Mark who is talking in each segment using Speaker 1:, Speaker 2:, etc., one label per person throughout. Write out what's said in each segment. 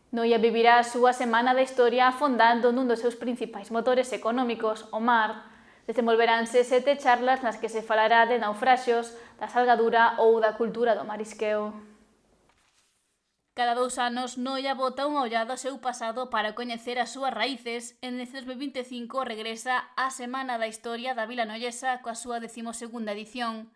Speaker 1: Noia vivirá a súa Semana da Historia afondando nun dos seus principais motores económicos, o mar. Desenvolveránse 7 charlas nas que se falará de naufraxios, da salgadura ou da cultura do marisqueo. Cada 2 anos, Noia bota unha ollada ao seu pasado para coñecer as súas raíces e neste 2025 regresa á Semana da Historia da Vila Nollesa coa súa 12ª edición.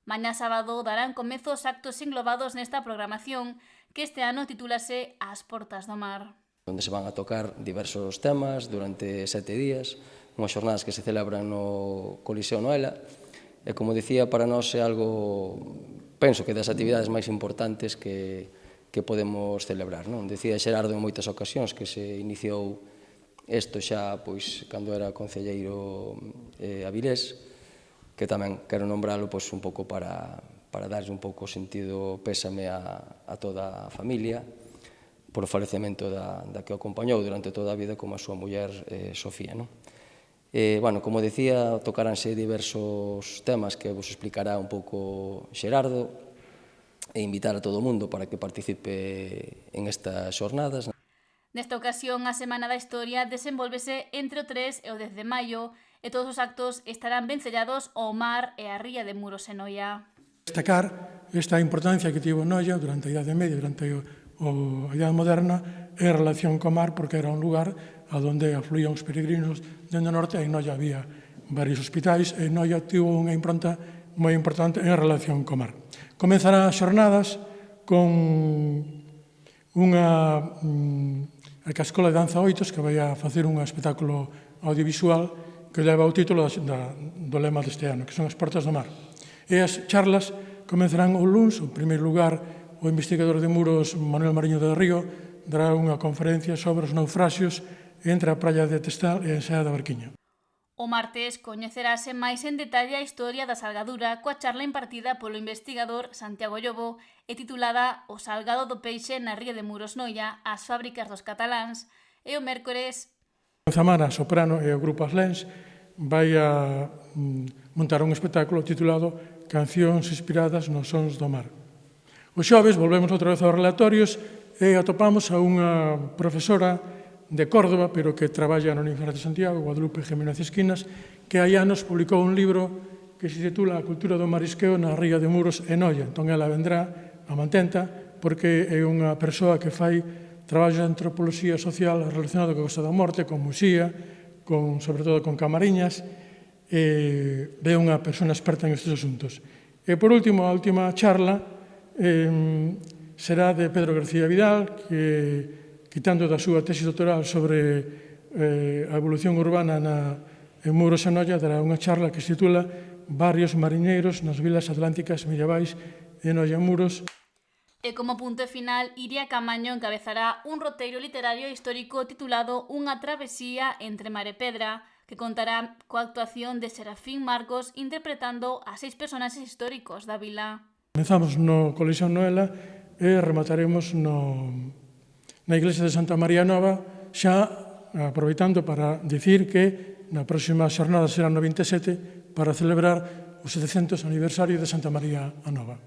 Speaker 1: Mañá sábado darán comezo os actos englobados nesta programación, que este ano titúlase As Portas do Mar.
Speaker 2: Onde se van a tocar diversos temas durante 7 días, unhas xornadas que se celebran no Coliseo Noela, e como dicía, para nós é algo, penso que das actividades máis importantes que podemos celebrar. Dicía Xerardo en moitas ocasións que se iniciou isto xa cando era concelleiro avilés, que tamén quero nombralo un pouco para darlle un pouco sentido pésame a toda a familia por o falecemento da que o acompañou durante toda a vida como a súa muller Sofía. Como dicía, tocaranse diversos temas que vos explicará un pouco Xerardo e invitar a todo o mundo para que participe en estas xornadas.
Speaker 1: Nesta ocasión, a Semana da Historia desenvolvese entre o 3 e o 10 de maio e todos os actos estarán vencellados ao mar e á ría de Muros e Noia.
Speaker 3: Destacar esta importancia que tivo Noia durante a Idade Media, durante a Idade Moderna, en relación co mar, porque era un lugar onde afluían os peregrinos dende o norte, e en Noia había varios hospitais, e Noia tivo unha impronta moi importante en relación co mar. Comenzarán as xornadas con a Escola de Danza Oitos, que vai a facer un espectáculo audiovisual que leva o título do lema deste ano, que son As Portas do Mar. E as charlas comenzarán o luns. En primeiro lugar, o investigador de Muros, Manuel Mariño del Río, dará unha conferencia sobre os naufraxios entre a praia de Testal e a enseada da Barquiña.
Speaker 1: O martes coñecerase máis en detalle a historia da salgadura coa charla impartida polo investigador Santiago Llobo e titulada O salgado do peixe na ría de Muros Noia, as fábricas dos cataláns, e o mércores
Speaker 3: Zamara Soprano e o grupo Aslens vai a montar un espectáculo titulado Cancións inspiradas nos sons do mar. O xoves volvemos outra vez aos relatorios e atopamos a unha profesora de Córdoba, pero que traballa na Universidade de Santiago, Guadalupe Jiménez Esquinas, que hai anos publicou un libro que se titula A cultura do marisqueo na ría de Muros e Noia. Entón, ela vendrá a Mantenta, porque é unha persoa que fai traballo de antropoloxía social relacionado coa Costa da Morte, con Muxía, sobre todo con Camariñas, e é unha persona experta en estes asuntos. E, por último, a última charla será de Pedro García Vidal, que quitando da súa tese doctoral sobre a evolución urbana en Muros e Noia, dará unha charla que se titula Barrios mariñeiros nas vilas atlánticas medievais de Noia e Muros.
Speaker 1: E como punto final, Iria Camaño encabezará un roteiro literario histórico titulado Unha travesía entre mar e pedra, que contará coa actuación de Serafín Marcos interpretando a 6 personaxes históricos da vila.
Speaker 3: Comenzamos no Coliseo Noela e remataremos na iglesia de Santa María Nova, xa aproveitando para dicir que na próxima xornada será no 27 para celebrar o 700 aniversario de Santa María a Nova.